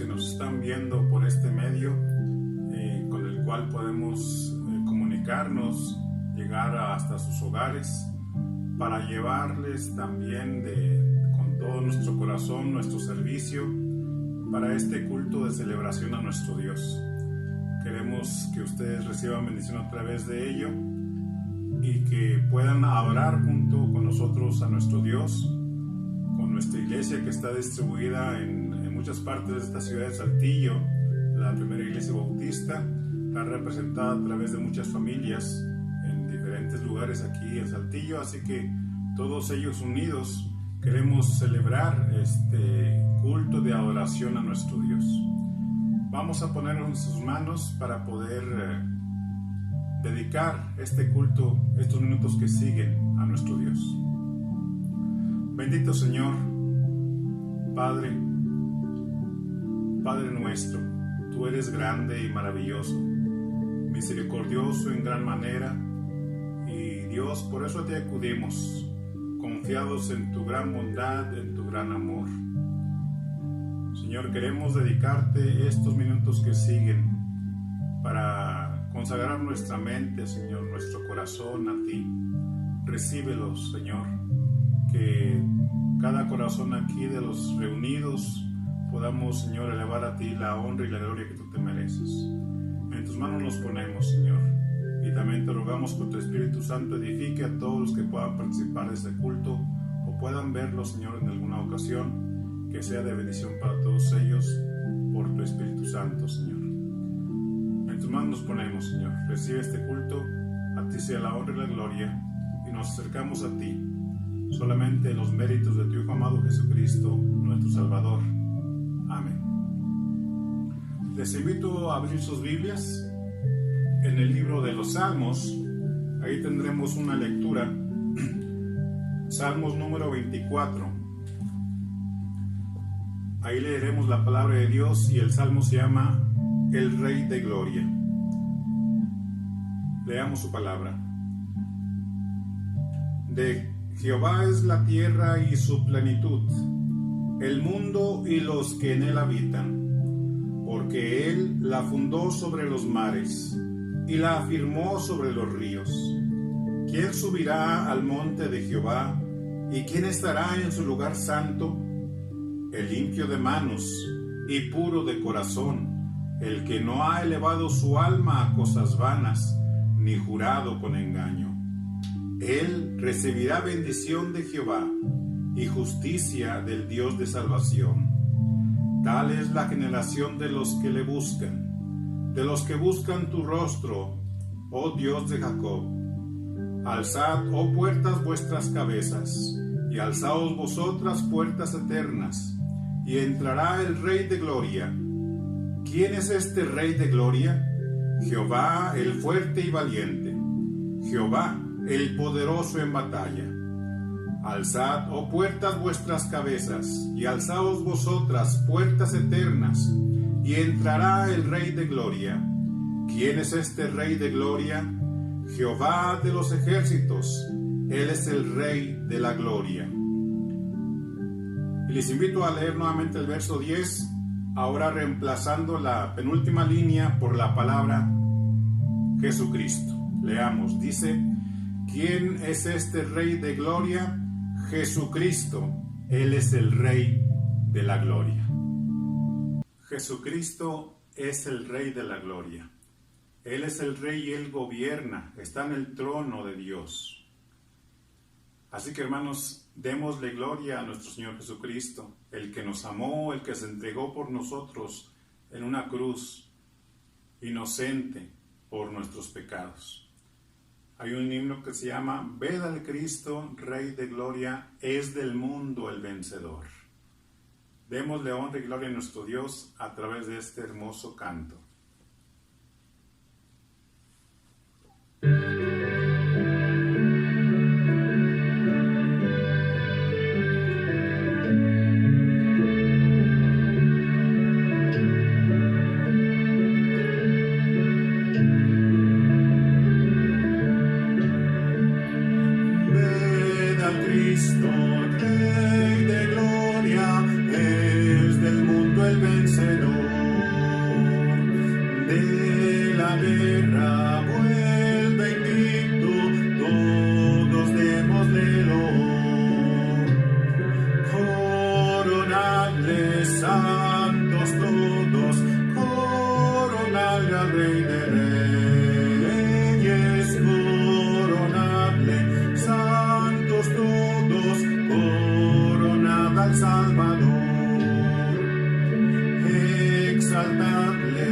que nos están viendo por este medio, con el cual podemos comunicarnos, llegar hasta sus hogares, para llevarles también con todo nuestro corazón, nuestro servicio, para este culto de celebración a nuestro Dios. Queremos que ustedes reciban bendición a través de ello y que puedan adorar junto con nosotros a nuestro Dios, con nuestra iglesia que está distribuida en muchas partes de esta ciudad de Saltillo. La primera iglesia bautista está representada a través de muchas familias en diferentes lugares aquí en Saltillo, así que todos ellos unidos queremos celebrar este culto de adoración a nuestro Dios. Vamos a ponernos en sus manos para poder dedicar este culto, estos minutos que siguen, a nuestro Dios. Bendito Señor, Padre nuestro, tú eres grande y maravilloso, misericordioso en gran manera, y Dios, por eso te acudimos, confiados en tu gran bondad, en tu gran amor. Señor, queremos dedicarte estos minutos que siguen para consagrar nuestra mente, Señor, nuestro corazón a ti. Recíbelos, Señor, que cada corazón aquí de los reunidos podamos, Señor, elevar a ti la honra y la gloria que tú te mereces. En tus manos nos ponemos, Señor, y también te rogamos que tu Espíritu Santo edifique a todos los que puedan participar de este culto o puedan verlo, Señor, en alguna ocasión, que sea de bendición para todos ellos por tu Espíritu Santo, Señor. En tus manos nos ponemos, Señor. Recibe este culto, a ti sea la honra y la gloria, y nos acercamos a ti, solamente en los méritos de tu Hijo amado Jesucristo, nuestro Salvador. Amén. Les invito a abrir sus Biblias en el libro de los Salmos. Ahí tendremos una lectura. Salmos número 24. Ahí leeremos la palabra de Dios y el salmo se llama El Rey de Gloria. Leamos su palabra. De Jehová es la tierra y su plenitud, el mundo y los que en él habitan, porque él la fundó sobre los mares y la afirmó sobre los ríos. ¿Quién subirá al monte de Jehová y quién estará en su lugar santo? El limpio de manos y puro de corazón, el que no ha elevado su alma a cosas vanas, ni jurado con engaño. Él recibirá bendición de Jehová y justicia del Dios de salvación. Tal es la generación de los que le buscan, de los que buscan tu rostro, oh Dios de Jacob. Alzad, oh puertas, vuestras cabezas, y alzaos vosotras puertas eternas, y entrará el Rey de Gloria. ¿Quién es este Rey de Gloria? Jehová el fuerte y valiente, Jehová el poderoso en batalla. Alzad, oh puertas, vuestras cabezas, y alzaos vosotras puertas eternas, y entrará el Rey de Gloria. ¿Quién es este Rey de Gloria? Jehová de los ejércitos, Él es el Rey de la Gloria. Y les invito a leer nuevamente el verso 10, ahora reemplazando la penúltima línea por la palabra Jesucristo. Leamos, dice: ¿quién es este Rey de Gloria? Jesucristo, Él es el Rey de la Gloria. Jesucristo es el Rey de la Gloria. Él es el Rey y Él gobierna, está en el trono de Dios. Así que, hermanos, démosle gloria a nuestro Señor Jesucristo, el que nos amó, el que se entregó por nosotros en una cruz, inocente por nuestros pecados. Hay un himno que se llama Ved al Cristo, Rey de Gloria, es del mundo el vencedor. Démosle honra y gloria a nuestro Dios a través de este hermoso canto. Cristo, Rey de Gloria, es del mundo el vencedor. la guerra vuelve invicto, todos démosle loor. Coronadle, santos todos, coronadle al Rey de Reyes, coronadle, santos todos, coronad al Salvador. Exaltadle,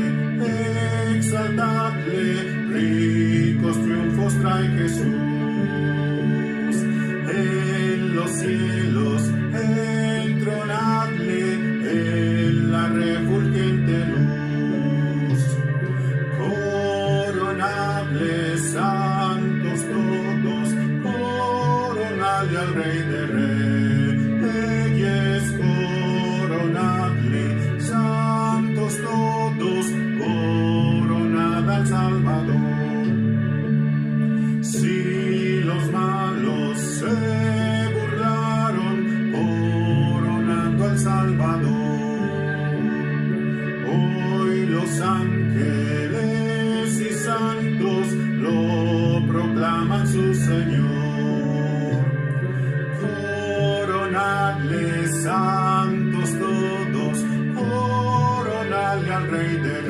exaltadle, ricos triunfos trae Jesús. En los cielos entronadle, en la refulgente luz. Coronadle, santos todos, coronadle al Rey de Reyes, coronadle, santos todos, coronad al Salvador. Si los malos se burlaron, coronando al Salvador, hoy los ángeles y santos lo proclaman su Señor. Coronadle, santos todos, coronadle al Rey de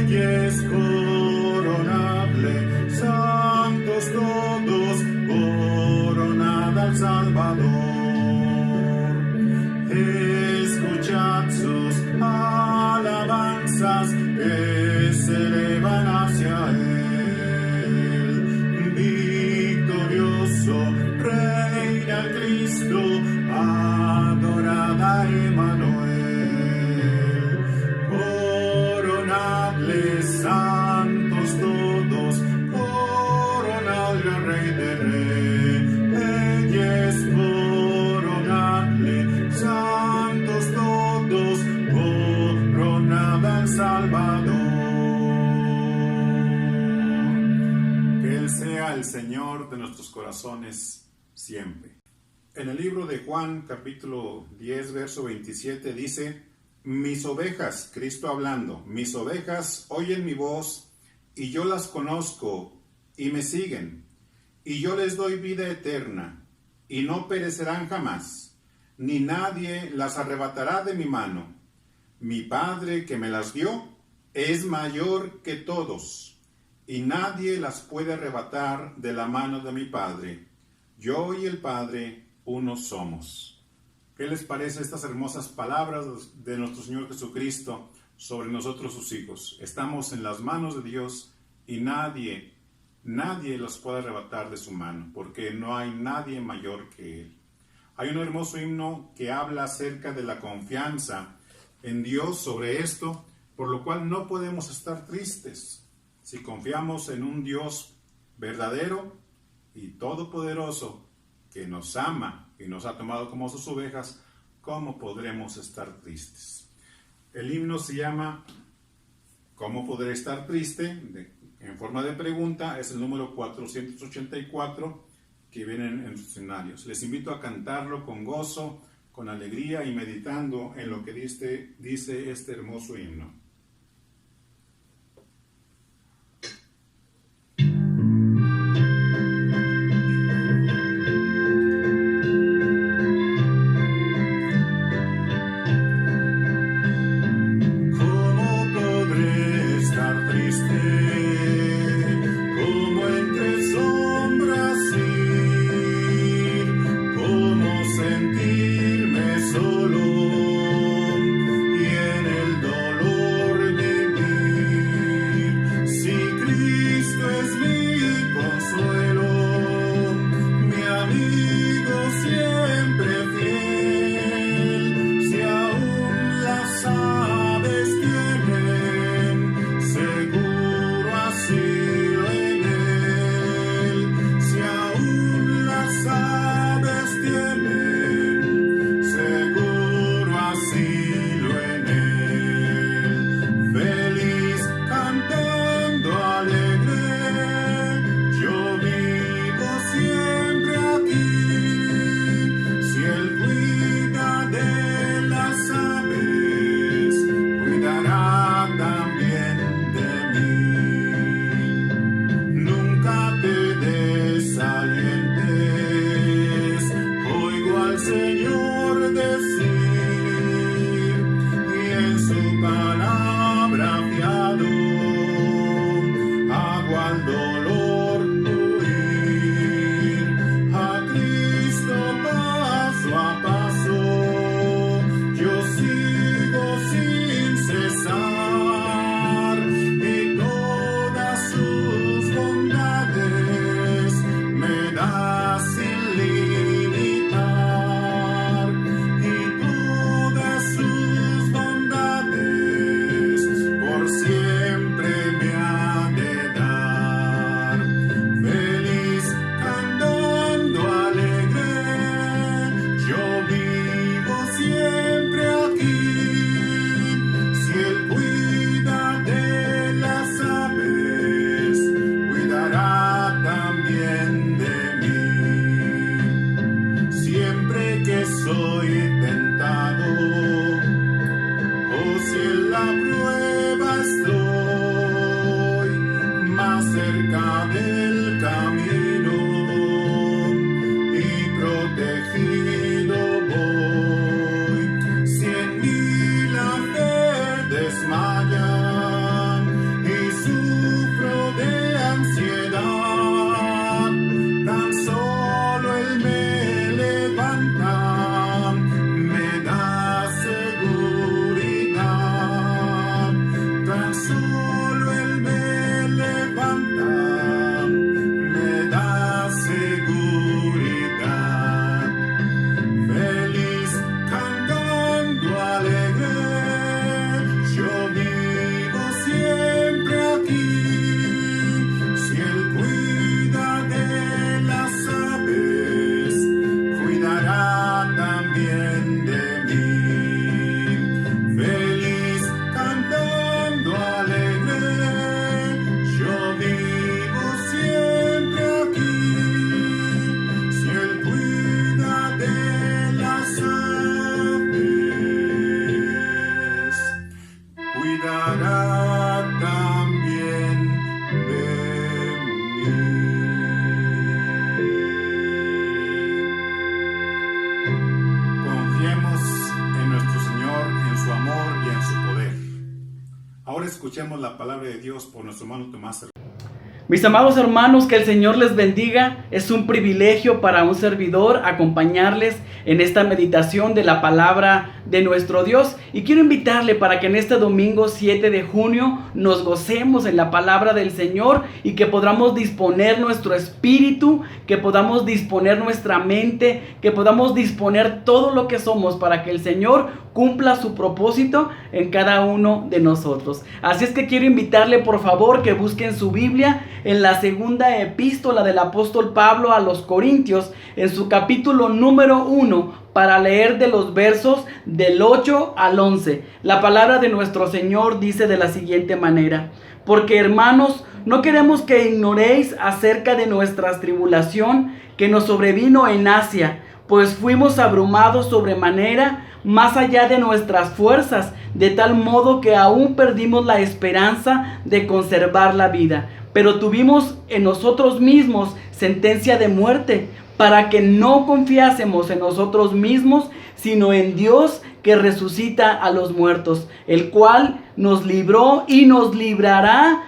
Reyes, coronadle, santos todos, coronad al Salvador. Escuchad sus alabanzas que se elevan hacia él. Victorioso reina Cristo, adorad a Emmanuel. Coronadle, santos todos, coronadle al Rey de Reyes, coronadle, santos todos, coronad al Salvador. Que Él sea el Señor de nuestros corazones siempre. En el libro de Juan, capítulo 10, verso 27, dice: mis ovejas, Cristo hablando, mis ovejas oyen mi voz, y yo las conozco, y me siguen, y yo les doy vida eterna, y no perecerán jamás, ni nadie las arrebatará de mi mano. Mi Padre que me las dio es mayor que todos, y nadie las puede arrebatar de la mano de mi Padre. Yo y el Padre uno somos. ¿Qué les parece estas hermosas palabras de nuestro Señor Jesucristo sobre nosotros sus hijos? Estamos en las manos de Dios y nadie los puede arrebatar de su mano, porque no hay nadie mayor que Él. Hay un hermoso himno que habla acerca de la confianza en Dios sobre esto, por lo cual no podemos estar tristes. Si confiamos en un Dios verdadero y todopoderoso, que nos ama y nos ha tomado como sus ovejas, ¿cómo podremos estar tristes? El himno se llama ¿Cómo podré estar triste? En forma de pregunta, es el número 484 que viene en los escenarios. Les invito a cantarlo con gozo, con alegría y meditando en lo que dice este hermoso himno. Sentirme solo y en el dolor escuchemos la palabra de Dios por nuestro hermano Tomás. Mis amados hermanos, que el Señor les bendiga. Es un privilegio para un servidor acompañarles en esta meditación de la palabra de nuestro Dios. Y quiero invitarle para que en este domingo 7 de junio nos gocemos en la palabra del Señor y que podamos disponer nuestro espíritu, que podamos disponer nuestra mente, que podamos disponer todo lo que somos para que el Señor cumpla su propósito en cada uno de nosotros. Así es que quiero invitarle por favor que busquen su Biblia en la segunda epístola del apóstol Pablo a los Corintios, en su capítulo número 1, para leer de los versos del 8 al 11. La palabra de nuestro Señor dice de la siguiente manera: porque hermanos, no queremos que ignoréis acerca de nuestra tribulación que nos sobrevino en Asia, pues fuimos abrumados sobremanera, más allá de nuestras fuerzas, de tal modo que aún perdimos la esperanza de conservar la vida. Pero tuvimos en nosotros mismos sentencia de muerte, para que no confiásemos en nosotros mismos, sino en Dios que resucita a los muertos, el cual nos libró y nos librará,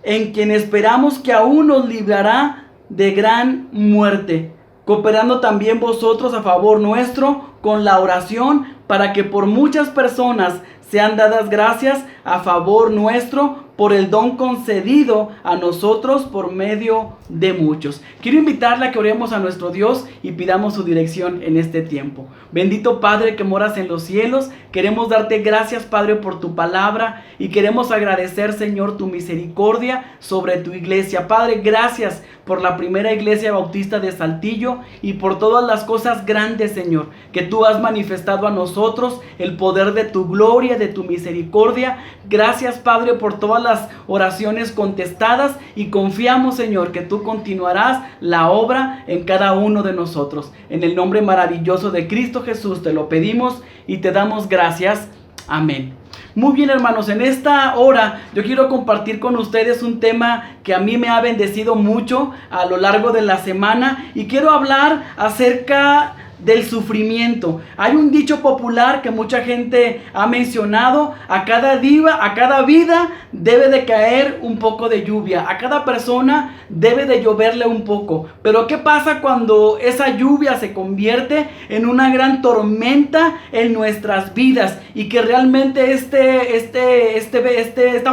en quien esperamos que aún nos librará de gran muerte, cooperando también vosotros a favor nuestro con la oración, para que por muchas personas sean dadas gracias a favor nuestro por el don concedido a nosotros por medio de muchos. Quiero invitarle a que oremos a nuestro Dios y pidamos su dirección en este tiempo. Bendito Padre que moras en los cielos, queremos darte gracias, Padre, por tu palabra, y queremos agradecer, Señor, tu misericordia sobre tu iglesia. Padre, gracias por la primera iglesia bautista de Saltillo y por todas las cosas grandes, Señor, que tú has manifestado a nosotros, el poder de tu gloria, de tu misericordia. Gracias, Padre, por todas las oraciones contestadas, y confiamos, Señor, que tú continuarás la obra en cada uno de nosotros. En el nombre maravilloso de Cristo Jesús te lo pedimos y te damos gracias. Amén. Muy bien, hermanos, en esta hora yo quiero compartir con ustedes un tema que a mí me ha bendecido mucho a lo largo de la semana, y quiero hablar acerca del sufrimiento. Hay un dicho popular que mucha gente ha mencionado: a cada vida debe de caer un poco de lluvia, a cada persona debe de lloverle un poco. Pero ¿qué pasa cuando esa lluvia se convierte en una gran tormenta en nuestras vidas y que realmente esta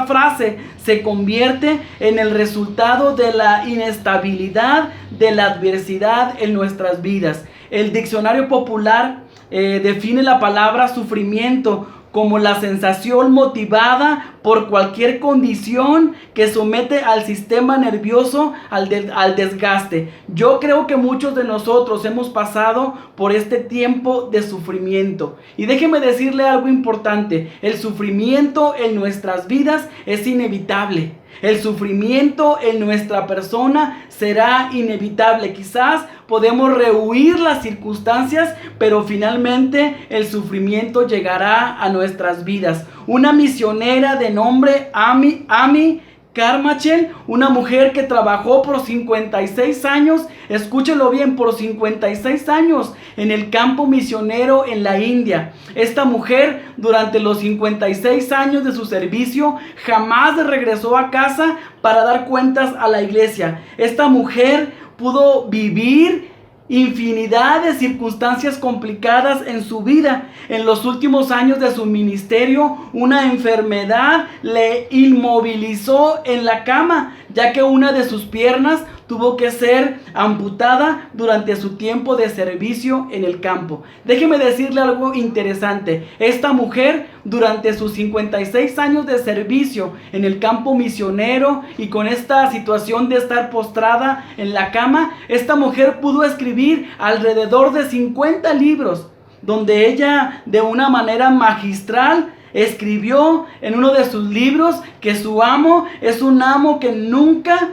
frase se convierte en el resultado de la inestabilidad, de la adversidad en nuestras vidas? El diccionario popular define la palabra sufrimiento como la sensación motivada por cualquier condición que somete al sistema nervioso al desgaste. Yo creo que muchos de nosotros hemos pasado por este tiempo de sufrimiento. Y déjeme decirle algo importante: el sufrimiento en nuestras vidas es inevitable. El sufrimiento en nuestra persona será inevitable. Quizás podemos rehuir las circunstancias, pero finalmente el sufrimiento llegará a nuestras vidas. Una misionera de nombre Amy Carmichael, una mujer que trabajó por 56 años, escúchelo bien, por 56 años en el campo misionero en la India. Esta mujer, durante los 56 años de su servicio, jamás regresó a casa para dar cuentas a la iglesia. Esta mujer pudo vivir infinidad de circunstancias complicadas en su vida. En los últimos años de su ministerio, una enfermedad le inmovilizó en la cama, ya que una de sus piernas tuvo que ser amputada durante su tiempo de servicio en el campo. Déjeme decirle algo interesante. Esta mujer, durante sus 56 años de servicio en el campo misionero y con esta situación de estar postrada en la cama, esta mujer pudo escribir alrededor de 50 libros, donde ella, de una manera magistral, escribió en uno de sus libros que su amo es un amo que nunca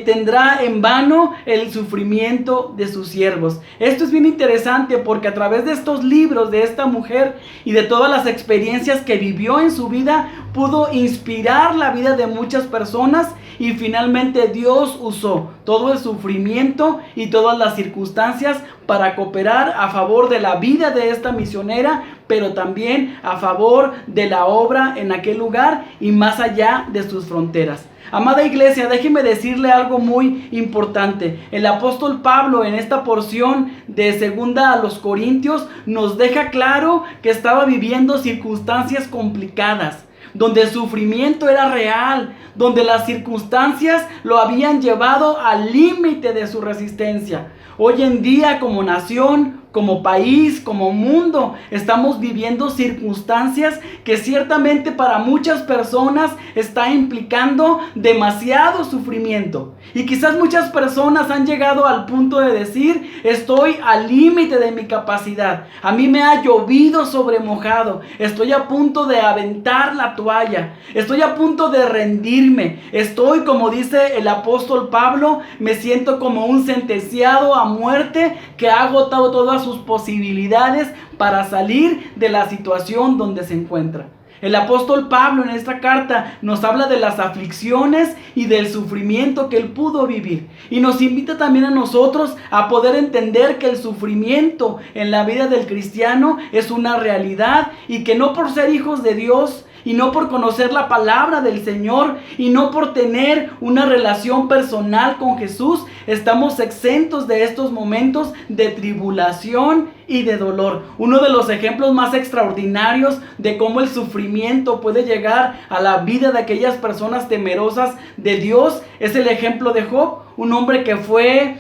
tendrá en vano el sufrimiento de sus siervos. Esto es bien interesante porque a través de estos libros de esta mujer y de todas las experiencias que vivió en su vida, pudo inspirar la vida de muchas personas y finalmente Dios usó todo el sufrimiento y todas las circunstancias para cooperar a favor de la vida de esta misionera, pero también a favor de la obra en aquel lugar y más allá de sus fronteras. Amada iglesia, déjeme decirle algo muy importante. El apóstol Pablo en esta porción de 2 a los Corintios nos deja claro que estaba viviendo circunstancias complicadas, donde el sufrimiento era real, donde las circunstancias lo habían llevado al límite de su resistencia. Hoy en día, como nación, como país, como mundo, estamos viviendo circunstancias que ciertamente para muchas personas está implicando demasiado sufrimiento. Y quizás muchas personas han llegado al punto de decir: estoy al límite de mi capacidad. A mí me ha llovido sobre mojado. Estoy a punto de aventar la toalla. Estoy a punto de rendirme. Estoy, como dice el apóstol Pablo, me siento como un sentenciado a muerte que ha agotado todas sus posibilidades para salir de la situación donde se encuentra. El apóstol Pablo en esta carta nos habla de las aflicciones y del sufrimiento que él pudo vivir. Y nos invita también a nosotros a poder entender que el sufrimiento en la vida del cristiano es una realidad y que no por ser hijos de Dios y no por conocer la palabra del Señor y no por tener una relación personal con Jesús, estamos exentos de estos momentos de tribulación y de dolor. Uno de los ejemplos más extraordinarios de cómo el sufrimiento puede llegar a la vida de aquellas personas temerosas de Dios es el ejemplo de Job, un hombre que fue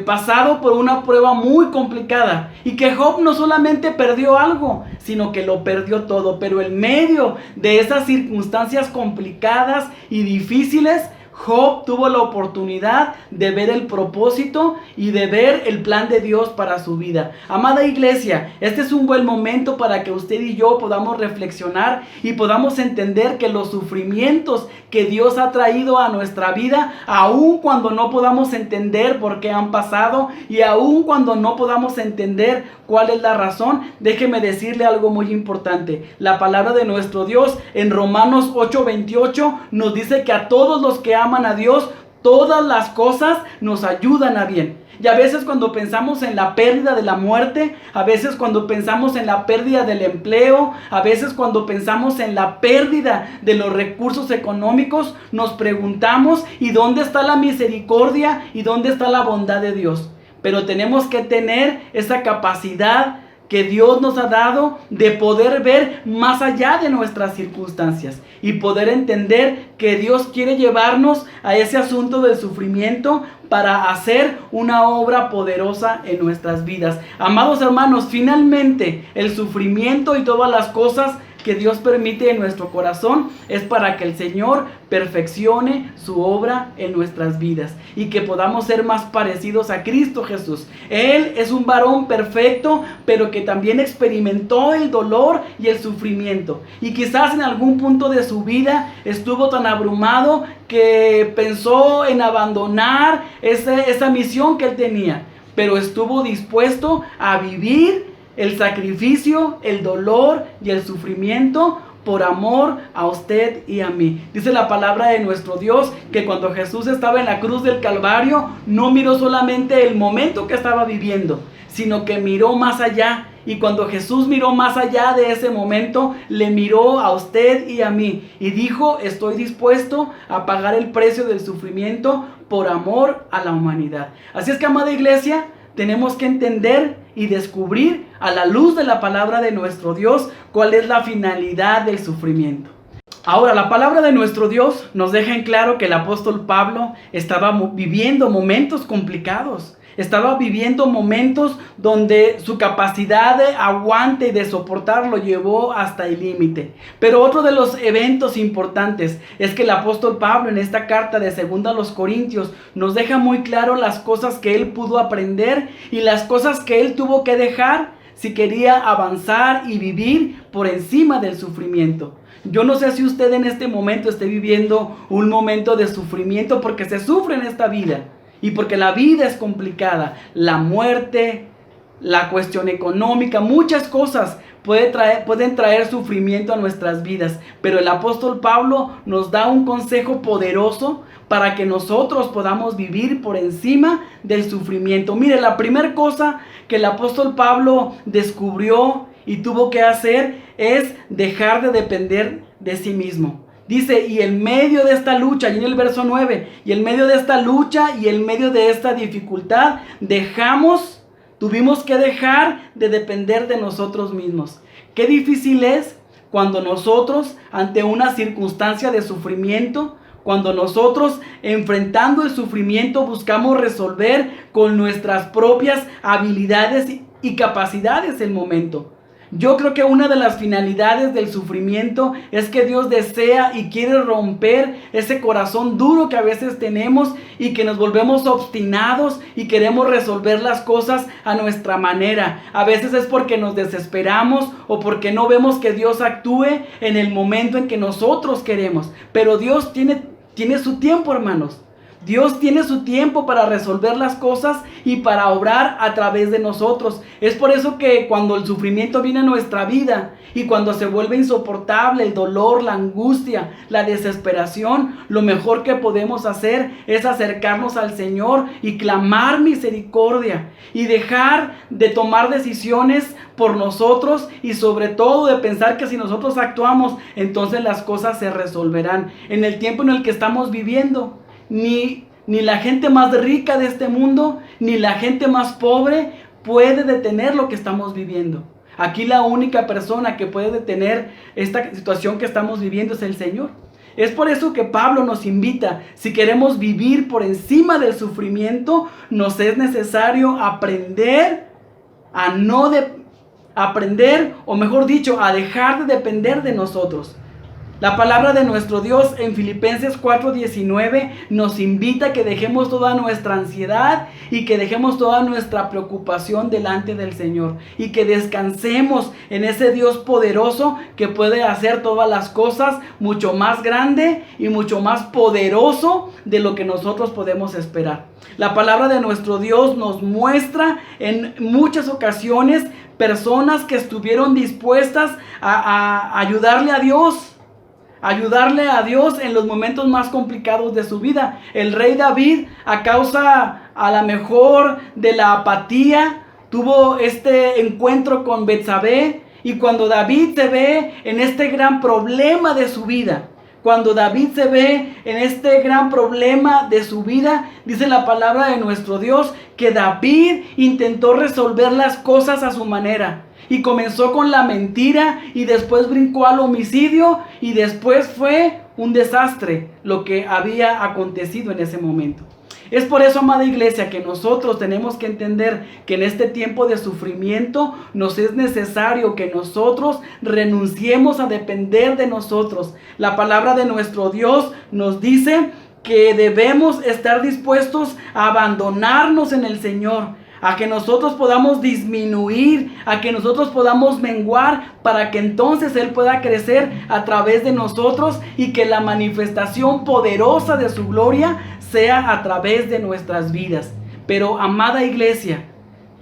pasado por una prueba muy complicada y que Job no solamente perdió algo, sino que lo perdió todo. Pero en medio de esas circunstancias complicadas y difíciles, Job tuvo la oportunidad de ver el propósito y de ver el plan de Dios para su vida. Amada iglesia, este es un buen momento para que usted y yo podamos reflexionar y podamos entender que los sufrimientos que Dios ha traído a nuestra vida, aun cuando no podamos entender por qué han pasado y aun cuando no podamos entender cuál es la razón, déjeme decirle algo muy importante. La palabra de nuestro Dios en Romanos 8:28 nos dice que a todos los que aman a Dios, todas las cosas nos ayudan a bien. Y a veces cuando pensamos en la pérdida de la muerte, a veces cuando pensamos en la pérdida del empleo, a veces cuando pensamos en la pérdida de los recursos económicos, nos preguntamos: ¿y dónde está la misericordia? ¿Y dónde está la bondad de Dios? Pero tenemos que tener esa capacidad que Dios nos ha dado de poder ver más allá de nuestras circunstancias y poder entender que Dios quiere llevarnos a ese asunto del sufrimiento para hacer una obra poderosa en nuestras vidas. Amados hermanos, finalmente el sufrimiento y todas las cosas que Dios permite en nuestro corazón es para que el Señor perfeccione su obra en nuestras vidas y que podamos ser más parecidos a Cristo Jesús. Él es un varón perfecto, pero que también experimentó el dolor y el sufrimiento, y quizás en algún punto de su vida estuvo tan abrumado que pensó en abandonar esa misión que él tenía, pero estuvo dispuesto a vivir el sacrificio, el dolor y el sufrimiento por amor a usted y a mí. Dice la palabra de nuestro Dios que cuando Jesús estaba en la cruz del Calvario, no miró solamente el momento que estaba viviendo, sino que miró más allá. Y cuando Jesús miró más allá de ese momento, le miró a usted y a mí y dijo: estoy dispuesto a pagar el precio del sufrimiento por amor a la humanidad. Así es que, amada iglesia, tenemos que entender y descubrir a la luz de la palabra de nuestro Dios cuál es la finalidad del sufrimiento. Ahora, la palabra de nuestro Dios nos deja en claro que el apóstol Pablo estaba viviendo momentos complicados. Estaba viviendo momentos donde su capacidad de aguante y de soportar lo llevó hasta el límite. Pero otro de los eventos importantes es que el apóstol Pablo en esta carta de 2 a los Corintios nos deja muy claro las cosas que él pudo aprender y las cosas que él tuvo que dejar si quería avanzar y vivir por encima del sufrimiento. Yo no sé si usted en este momento esté viviendo un momento de sufrimiento, porque se sufre en esta vida. Y porque la vida es complicada, la muerte, la cuestión económica, muchas cosas pueden traer sufrimiento a nuestras vidas. Pero el apóstol Pablo nos da un consejo poderoso para que nosotros podamos vivir por encima del sufrimiento. Mire, la primera cosa que el apóstol Pablo descubrió y tuvo que hacer es dejar de depender de sí mismo. Dice, y en medio de esta lucha, y en el verso 9, y en medio de esta lucha y en medio de esta dificultad, tuvimos que dejar de depender de nosotros mismos. Qué difícil es cuando nosotros, ante una circunstancia de sufrimiento, cuando nosotros, enfrentando el sufrimiento, buscamos resolver con nuestras propias habilidades y capacidades el momento. Yo creo que una de las finalidades del sufrimiento es que Dios desea y quiere romper ese corazón duro que a veces tenemos y que nos volvemos obstinados y queremos resolver las cosas a nuestra manera. A veces es porque nos desesperamos o porque no vemos que Dios actúe en el momento en que nosotros queremos. Pero Dios tiene su tiempo, hermanos. Dios tiene su tiempo para resolver las cosas y para obrar a través de nosotros. Es por eso que cuando el sufrimiento viene a nuestra vida y cuando se vuelve insoportable el dolor, la angustia, la desesperación, lo mejor que podemos hacer es acercarnos al Señor y clamar misericordia y dejar de tomar decisiones por nosotros y sobre todo de pensar que si nosotros actuamos, entonces las cosas se resolverán. En el tiempo en el que estamos viviendo, ni la gente más rica de este mundo, ni la gente más pobre puede detener lo que estamos viviendo. Aquí la única persona que puede detener esta situación que estamos viviendo es el Señor. Es por eso que Pablo nos invita, si queremos vivir por encima del sufrimiento, nos es necesario aprender, o mejor dicho, a dejar de depender de nosotros. La palabra de nuestro Dios en Filipenses 4:19 nos invita a que dejemos toda nuestra ansiedad y que dejemos toda nuestra preocupación delante del Señor y que descansemos en ese Dios poderoso que puede hacer todas las cosas mucho más grande y mucho más poderoso de lo que nosotros podemos esperar. La palabra de nuestro Dios nos muestra en muchas ocasiones personas que estuvieron dispuestas a ayudarle a Dios en los momentos más complicados de su vida. El rey David, a causa a lo mejor de la apatía, tuvo este encuentro con Betsabé, y cuando David se ve en este gran problema de su vida, dice la palabra de nuestro Dios que David intentó resolver las cosas a su manera. Y comenzó con la mentira y después brincó al homicidio y después fue un desastre lo que había acontecido en ese momento. Es por eso, amada iglesia, que nosotros tenemos que entender que en este tiempo de sufrimiento nos es necesario que nosotros renunciemos a depender de nosotros. La palabra de nuestro Dios nos dice que debemos estar dispuestos a abandonarnos en el Señor, a que nosotros podamos disminuir, a que nosotros podamos menguar, para que entonces Él pueda crecer a través de nosotros y que la manifestación poderosa de su gloria sea a través de nuestras vidas. Pero, amada iglesia,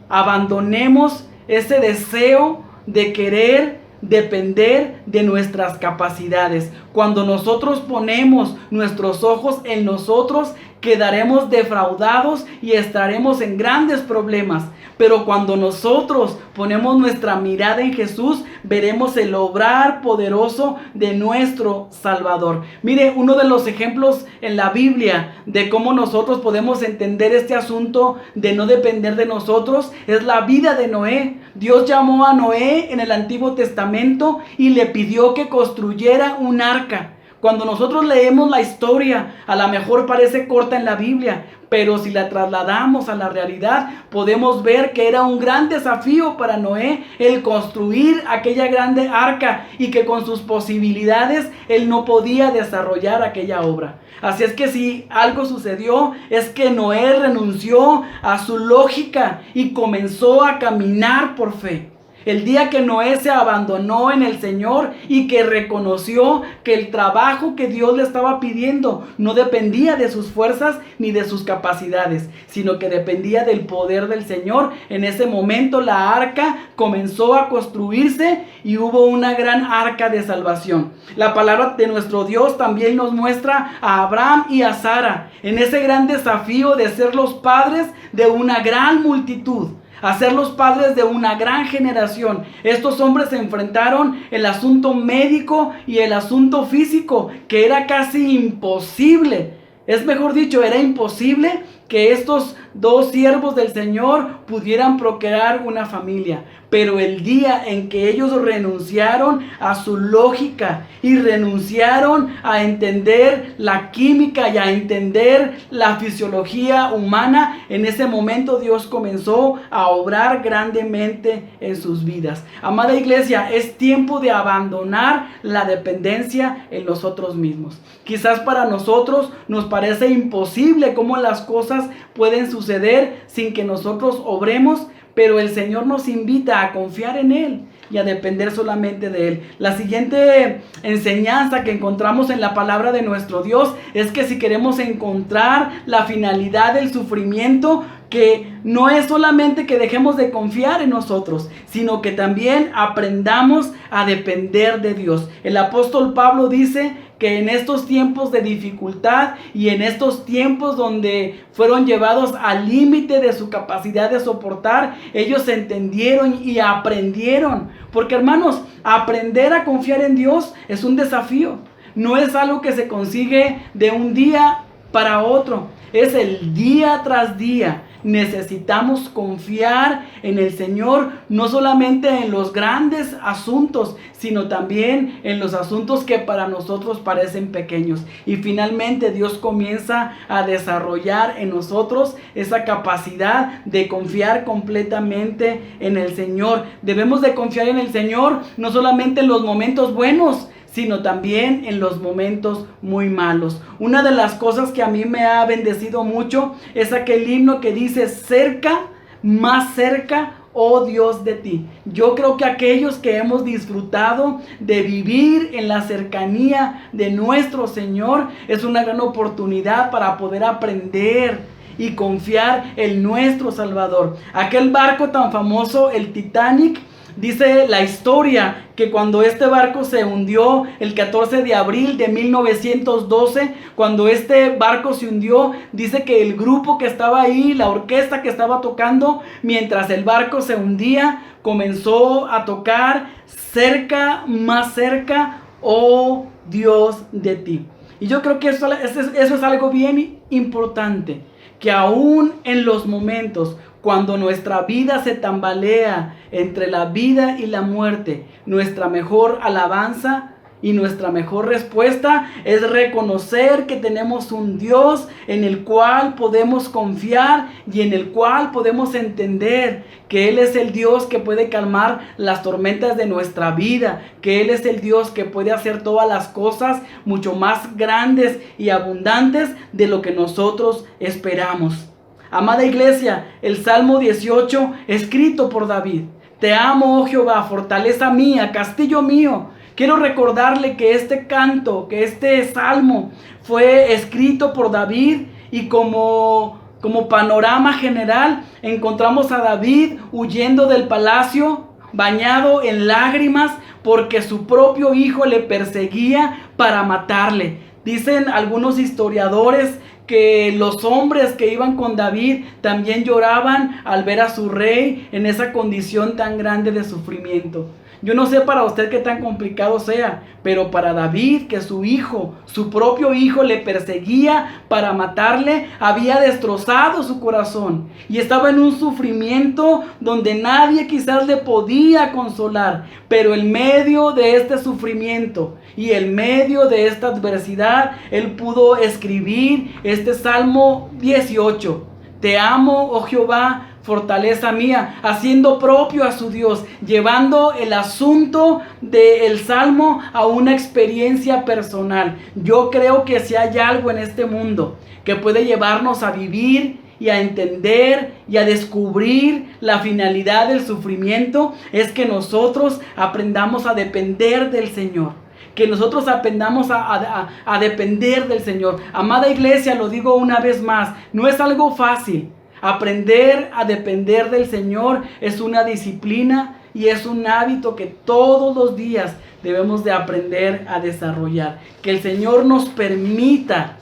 abandonemos ese deseo de querer depender de nuestras capacidades. Cuando nosotros ponemos nuestros ojos en nosotros, quedaremos defraudados y estaremos en grandes problemas. Pero cuando nosotros ponemos nuestra mirada en Jesús, veremos el obrar poderoso de nuestro Salvador. Mire, uno de los ejemplos en la Biblia de cómo nosotros podemos entender este asunto de no depender de nosotros es la vida de Noé. Dios llamó a Noé en el Antiguo Testamento y le pidió que construyera un arca. Cuando nosotros leemos la historia, a lo mejor parece corta en la Biblia, pero si la trasladamos a la realidad, podemos ver que era un gran desafío para Noé el construir aquella grande arca y que con sus posibilidades él no podía desarrollar aquella obra. Así es que si algo sucedió, es que Noé renunció a su lógica y comenzó a caminar por fe. El día que Noé se abandonó en el Señor y que reconoció que el trabajo que Dios le estaba pidiendo no dependía de sus fuerzas ni de sus capacidades, sino que dependía del poder del Señor. En ese momento la arca comenzó a construirse y hubo una gran arca de salvación. La palabra de nuestro Dios también nos muestra a Abraham y a Sara en ese gran desafío de ser los padres de una gran multitud, a ser los padres de una gran generación. Estos hombres se enfrentaron el asunto médico y el asunto físico, que era casi imposible. Es mejor dicho, era imposible que estos dos siervos del Señor pudieran procrear una familia. Pero el día en que ellos renunciaron a su lógica y renunciaron a entender la química y a entender la fisiología humana, en ese momento Dios comenzó a obrar grandemente en sus vidas. Amada iglesia, es tiempo de abandonar la dependencia en nosotros mismos. Quizás para nosotros nos parece imposible cómo las cosas pueden suceder sin que nosotros obremos, pero el Señor nos invita a confiar en Él y a depender solamente de Él. La siguiente enseñanza que encontramos en la palabra de nuestro Dios es que si queremos encontrar la finalidad del sufrimiento, que no es solamente que dejemos de confiar en nosotros, sino que también aprendamos a depender de Dios. El apóstol Pablo dice que en estos tiempos de dificultad y en estos tiempos donde fueron llevados al límite de su capacidad de soportar, ellos entendieron y aprendieron. Porque, hermanos, aprender a confiar en Dios es un desafío. No es algo que se consigue de un día para otro. Es el día tras día. Necesitamos confiar en el Señor, no solamente en los grandes asuntos, sino también en los asuntos que para nosotros parecen pequeños. Y finalmente Dios comienza a desarrollar en nosotros esa capacidad de confiar completamente en el Señor. Debemos de confiar en el Señor no solamente en los momentos buenos, sino también en los momentos muy malos. Una de las cosas que a mí me ha bendecido mucho es aquel himno que dice: cerca, más cerca, oh Dios, de ti. Yo creo que aquellos que hemos disfrutado de vivir en la cercanía de nuestro Señor, es una gran oportunidad para poder aprender y confiar en nuestro Salvador. Aquel barco tan famoso, el Titanic, dice la historia que cuando este barco se hundió el 14 de abril de 1912, cuando este barco se hundió, dice que el grupo que estaba ahí, la orquesta que estaba tocando, mientras el barco se hundía, comenzó a tocar: cerca, más cerca, oh Dios, de ti. Y yo creo que eso es algo bien importante, que aún en los momentos cuando nuestra vida se tambalea entre la vida y la muerte, nuestra mejor alabanza y nuestra mejor respuesta es reconocer que tenemos un Dios en el cual podemos confiar y en el cual podemos entender que Él es el Dios que puede calmar las tormentas de nuestra vida, que Él es el Dios que puede hacer todas las cosas mucho más grandes y abundantes de lo que nosotros esperamos. Amada iglesia, el Salmo 18, escrito por David: te amo, oh Jehová, fortaleza mía, castillo mío. Quiero recordarle que este canto, que este salmo fue escrito por David, y como panorama general encontramos a David huyendo del palacio, bañado en lágrimas, porque su propio hijo le perseguía para matarle. Dicen algunos historiadores que los hombres que iban con David también lloraban al ver a su rey en esa condición tan grande de sufrimiento. Yo no sé para usted qué tan complicado sea, pero para David, que su hijo, su propio hijo, le perseguía para matarle, había destrozado su corazón y estaba en un sufrimiento donde nadie quizás le podía consolar. Pero en medio de este sufrimiento y en medio de esta adversidad, él pudo escribir este Salmo 18. Te amo, oh Jehová, fortaleza mía, haciendo propio a su Dios, llevando el asunto del Salmo a una experiencia personal. Yo creo que si hay algo en este mundo que puede llevarnos a vivir y a entender y a descubrir la finalidad del sufrimiento es que nosotros aprendamos a depender del Señor. Que nosotros aprendamos a depender del Señor. Amada iglesia, lo digo una vez más, no es algo fácil. Aprender a depender del Señor es una disciplina y es un hábito que todos los días debemos de aprender a desarrollar. Que el Señor nos permita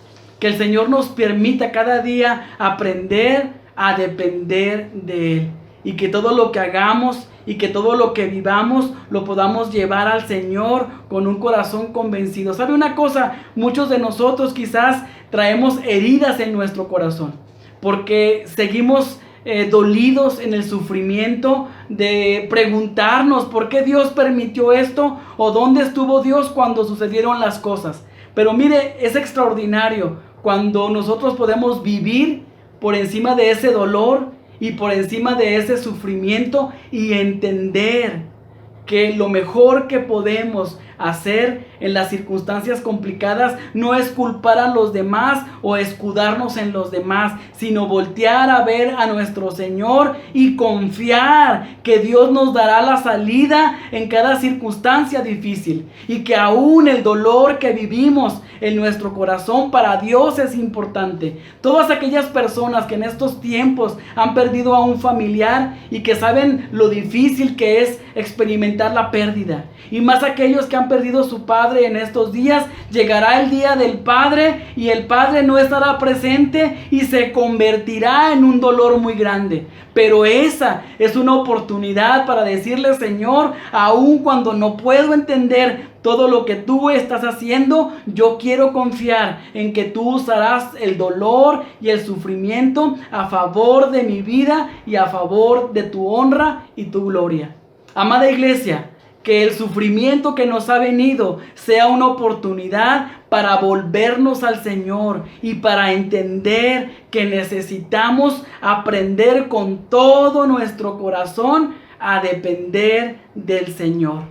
cada día aprender a depender de Él. Y que todo lo que hagamos y que todo lo que vivamos lo podamos llevar al Señor con un corazón convencido. ¿Sabe una cosa? Muchos de nosotros quizás traemos heridas en nuestro corazón porque seguimos dolidos en el sufrimiento de preguntarnos por qué Dios permitió esto o dónde estuvo Dios cuando sucedieron las cosas. Pero mire, es extraordinario cuando nosotros podemos vivir por encima de ese dolor y por encima de ese sufrimiento y entender que lo mejor que podemos hacer en las circunstancias complicadas no es culpar a los demás o escudarnos en los demás, sino voltear a ver a nuestro Señor y confiar que Dios nos dará la salida en cada circunstancia difícil y que aún el dolor que vivimos en nuestro corazón para Dios es importante. Todas aquellas personas que en estos tiempos han perdido a un familiar y que saben lo difícil que es experimentar la pérdida, y más aquellos que han perdido a su padre en estos días, llegará el día del padre y el padre no estará presente y se convertirá en un dolor muy grande. Pero esa es una oportunidad para decirle: Señor, aun cuando no puedo entender todo lo que tú estás haciendo, yo quiero confiar en que tú usarás el dolor y el sufrimiento a favor de mi vida y a favor de tu honra y tu gloria. Amada iglesia, que el sufrimiento que nos ha venido sea una oportunidad para volvernos al Señor y para entender que necesitamos aprender con todo nuestro corazón a depender del Señor.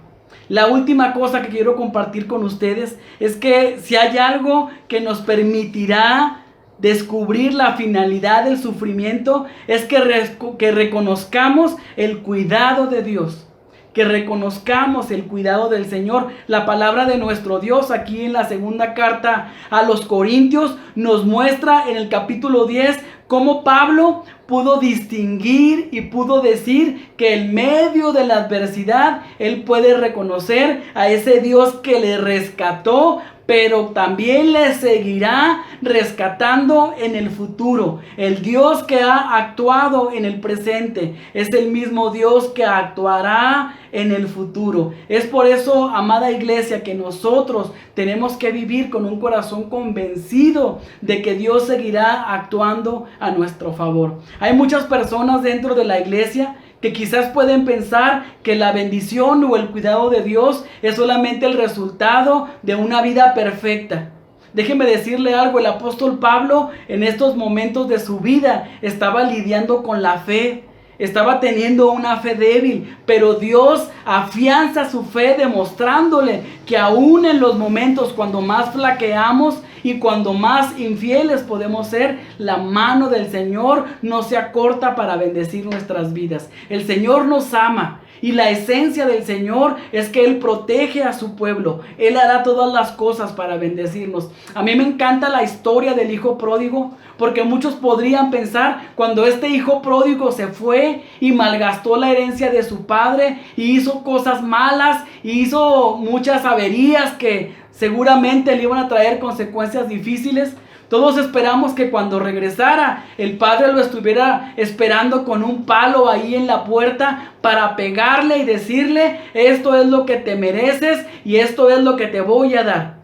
La última cosa que quiero compartir con ustedes es que si hay algo que nos permitirá descubrir la finalidad del sufrimiento, es que reconozcamos el cuidado de Dios. Que reconozcamos el cuidado del Señor. La palabra de nuestro Dios aquí en la segunda carta a los Corintios nos muestra en el capítulo 10 cómo Pablo pudo distinguir y pudo decir que en medio de la adversidad él puede reconocer a ese Dios que le rescató, pero también le seguirá rescatando en el futuro. El Dios que ha actuado en el presente es el mismo Dios que actuará en el futuro. Es por eso, amada iglesia, que nosotros tenemos que vivir con un corazón convencido de que Dios seguirá actuando a nuestro favor. Hay muchas personas dentro de la iglesia que quizás pueden pensar que la bendición o el cuidado de Dios es solamente el resultado de una vida perfecta. Déjeme decirle algo: el apóstol Pablo en estos momentos de su vida estaba lidiando con la fe. Estaba teniendo una fe débil, pero Dios afianza su fe demostrándole que aún en los momentos cuando más flaqueamos y cuando más infieles podemos ser, la mano del Señor no se acorta para bendecir nuestras vidas. El Señor nos ama y la esencia del Señor es que Él protege a su pueblo. Él hará todas las cosas para bendecirnos. A mí me encanta la historia del hijo pródigo, porque muchos podrían pensar, cuando este hijo pródigo se fue y malgastó la herencia de su padre y hizo cosas malas y hizo muchas averías que seguramente le iban a traer consecuencias difíciles, todos esperamos que cuando regresara el padre lo estuviera esperando con un palo ahí en la puerta para pegarle y decirle: esto es lo que te mereces y esto es lo que te voy a dar.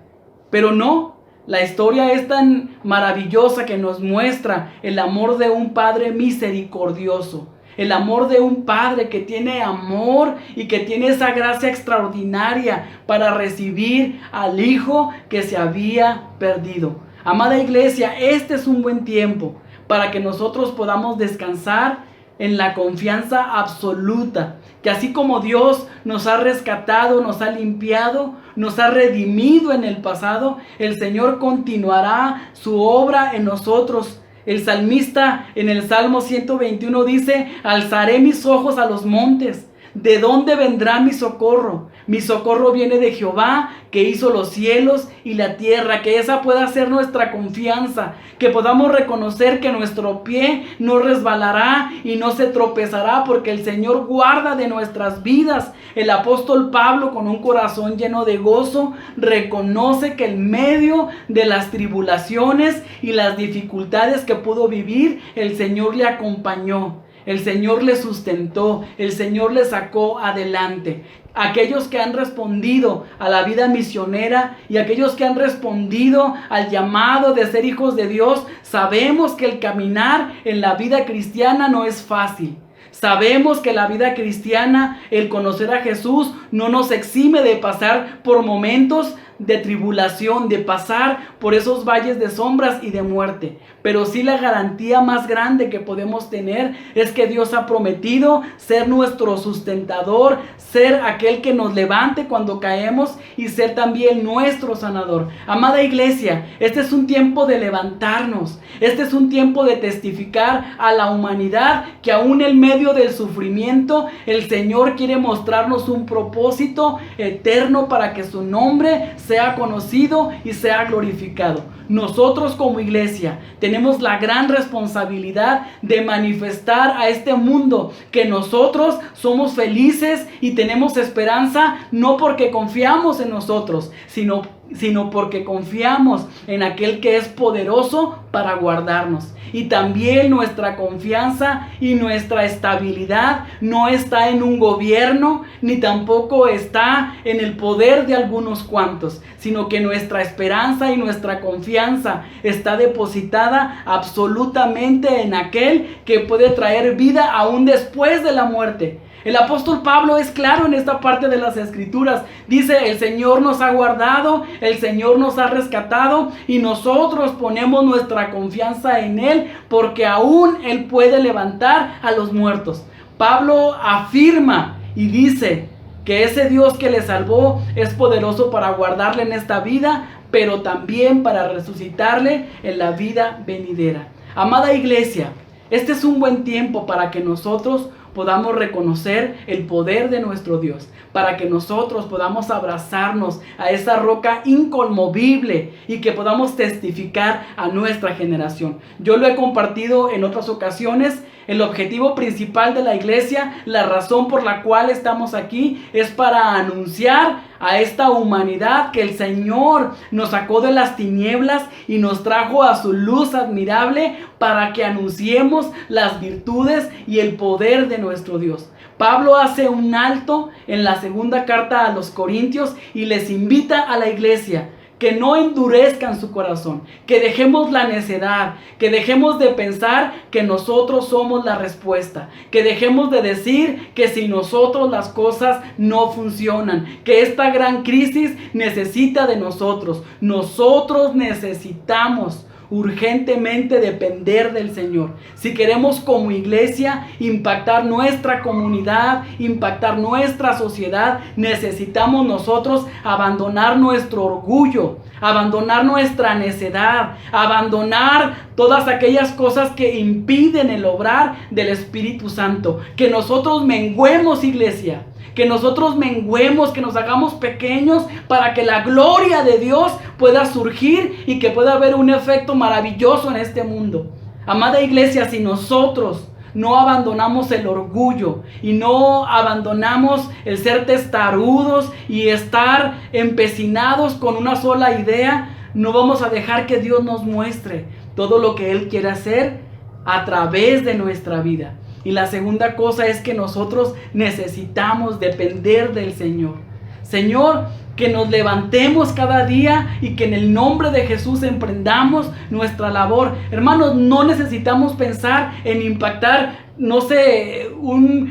Pero no, la historia es tan maravillosa que nos muestra el amor de un padre misericordioso. El amor de un padre que tiene amor y que tiene esa gracia extraordinaria para recibir al hijo que se había perdido. Amada iglesia, este es un buen tiempo para que nosotros podamos descansar en la confianza absoluta, que así como Dios nos ha rescatado, nos ha limpiado, nos ha redimido en el pasado, el Señor continuará su obra en nosotros El salmista en el Salmo 121 dice: alzaré mis ojos a los montes. ¿De dónde vendrá mi socorro? Mi socorro viene de Jehová, que hizo los cielos y la tierra. Que esa pueda ser nuestra confianza, que podamos reconocer que nuestro pie no resbalará y no se tropezará, porque el Señor guarda de nuestras vidas. El apóstol Pablo, con un corazón lleno de gozo, reconoce que en medio de las tribulaciones y las dificultades que pudo vivir, el Señor le acompañó. El Señor le sustentó, el Señor le sacó adelante. Aquellos que han respondido a la vida misionera y aquellos que han respondido al llamado de ser hijos de Dios, sabemos que el caminar en la vida cristiana no es fácil. Sabemos que la vida cristiana, el conocer a Jesús, no nos exime de pasar por momentos de tribulación, de pasar por esos valles de sombras y de muerte. Pero sí, la garantía más grande que podemos tener es que Dios ha prometido ser nuestro sustentador, ser aquel que nos levante cuando caemos y ser también nuestro sanador. Amada iglesia, este es un tiempo de levantarnos. Este es un tiempo de testificar a la humanidad que aún en medio del sufrimiento, el Señor quiere mostrarnos un propósito eterno para que su nombre sea conocido y sea glorificado. Nosotros como iglesia tenemos la gran responsabilidad de manifestar a este mundo que nosotros somos felices y tenemos esperanza, no porque confiamos en nosotros, sino porque confiamos en aquel que es poderoso para guardarnos. Y también nuestra confianza y nuestra estabilidad no está en un gobierno, ni tampoco está en el poder de algunos cuantos, sino que nuestra esperanza y nuestra confianza está depositada absolutamente en aquel que puede traer vida aún después de la muerte. El apóstol Pablo es claro en esta parte de las Escrituras. Dice: el Señor nos ha guardado, el Señor nos ha rescatado y nosotros ponemos nuestra confianza en Él, porque aún Él puede levantar a los muertos. Pablo afirma y dice que ese Dios que le salvó es poderoso para guardarle en esta vida, pero también para resucitarle en la vida venidera. Amada iglesia, este es un buen tiempo para que nosotros podamos reconocer el poder de nuestro Dios, para que nosotros podamos abrazarnos a esa roca inconmovible y que podamos testificar a nuestra generación. Yo lo he compartido en otras ocasiones. El objetivo principal de la iglesia, la razón por la cual estamos aquí, es para anunciar a esta humanidad que el Señor nos sacó de las tinieblas y nos trajo a su luz admirable, para que anunciemos las virtudes y el poder de nuestro Dios. Pablo hace un alto en la segunda carta a los Corintios y les invita a la iglesia que no endurezcan su corazón, que dejemos la necedad, que dejemos de pensar que nosotros somos la respuesta, que dejemos de decir que sin nosotros las cosas no funcionan, que esta gran crisis necesita de nosotros. Nosotros necesitamos urgentemente depender del Señor. Si queremos como iglesia impactar nuestra comunidad, impactar nuestra sociedad, necesitamos nosotros abandonar nuestro orgullo, abandonar nuestra necedad, abandonar todas aquellas cosas que impiden el obrar del Espíritu Santo. Que nosotros menguemos, iglesia, que nosotros menguemos, que nos hagamos pequeños para que la gloria de Dios pueda surgir y que pueda haber un efecto maravilloso en este mundo. Amada iglesia, si nosotros no abandonamos el orgullo y no abandonamos el ser testarudos y estar empecinados con una sola idea, no vamos a dejar que Dios nos muestre todo lo que Él quiere hacer a través de nuestra vida. Y la segunda cosa es que nosotros necesitamos depender del Señor. Señor, que nos levantemos cada día y que en el nombre de Jesús emprendamos nuestra labor. Hermanos, no necesitamos pensar en impactar,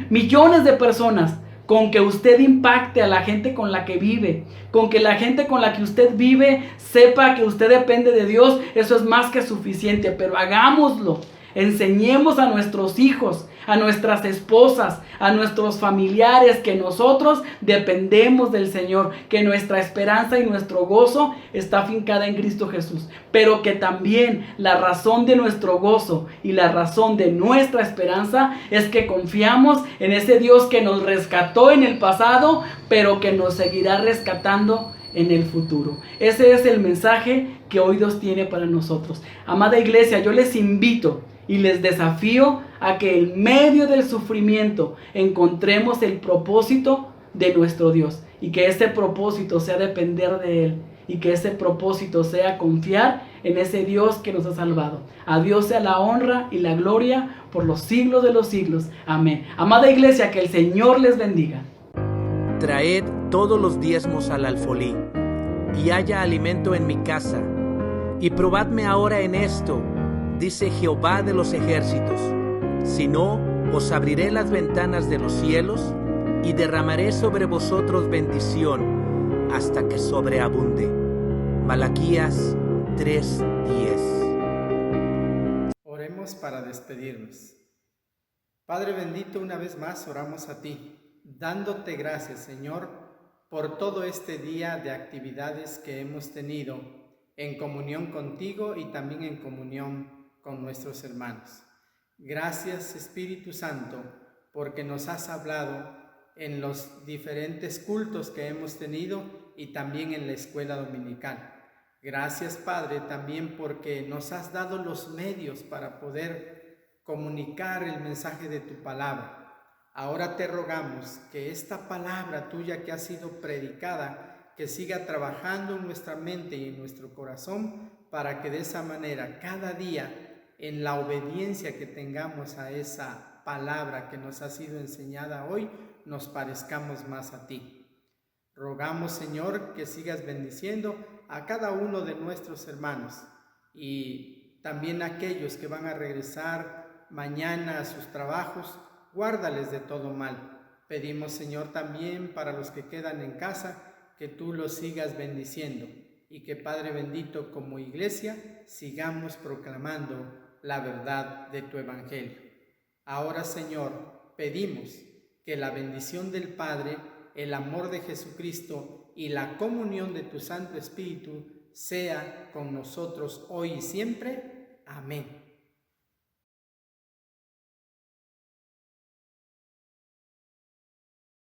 millones de personas. Con que usted impacte a la gente con la que vive, con que la gente con la que usted vive sepa que usted depende de Dios, eso es más que suficiente. Pero hagámoslo Enseñemos a nuestros hijos, a nuestras esposas, a nuestros familiares que nosotros dependemos del Señor, que nuestra esperanza y nuestro gozo está fincada en Cristo Jesús, pero que también la razón de nuestro gozo y la razón de nuestra esperanza es que confiamos en ese Dios que nos rescató en el pasado, pero que nos seguirá rescatando en el futuro. Ese es el mensaje que hoy Dios tiene para nosotros. Amada iglesia, yo les invito y les desafío a que en medio del sufrimiento encontremos el propósito de nuestro Dios, y que ese propósito sea depender de Él, y que ese propósito sea confiar en ese Dios que nos ha salvado. A Dios sea la honra y la gloria por los siglos de los siglos. Amén. Amada iglesia, que el Señor les bendiga. Traed todos los diezmos al alfolí, y haya alimento en mi casa. Y probadme ahora en esto, dice Jehová de los ejércitos. Si no, os abriré las ventanas de los cielos, y derramaré sobre vosotros bendición, hasta que sobreabunde. Malaquías 3:10. Oremos para despedirnos. Padre bendito, una vez más oramos a ti, dándote gracias, Señor, por todo este día de actividades que hemos tenido en comunión contigo y también en comunión con nuestros hermanos. Gracias, Espíritu Santo, porque nos has hablado en los diferentes cultos que hemos tenido y también en la escuela dominical. Gracias, Padre, también porque nos has dado los medios para poder comunicar el mensaje de tu palabra. Ahora te rogamos que esta palabra tuya que ha sido predicada, que siga trabajando en nuestra mente y en nuestro corazón, para que de esa manera cada día, en la obediencia que tengamos a esa palabra que nos ha sido enseñada hoy, nos parezcamos más a ti. Rogamos, Señor, que sigas bendiciendo a cada uno de nuestros hermanos y también a aquellos que van a regresar mañana a sus trabajos. Guárdales de todo mal. Pedimos, Señor, también para los que quedan en casa, que tú los sigas bendiciendo y que, Padre bendito, como iglesia, sigamos proclamando la verdad de tu evangelio. Ahora, Señor, pedimos que la bendición del Padre, el amor de Jesucristo y la comunión de tu Santo Espíritu sea con nosotros hoy y siempre. Amén.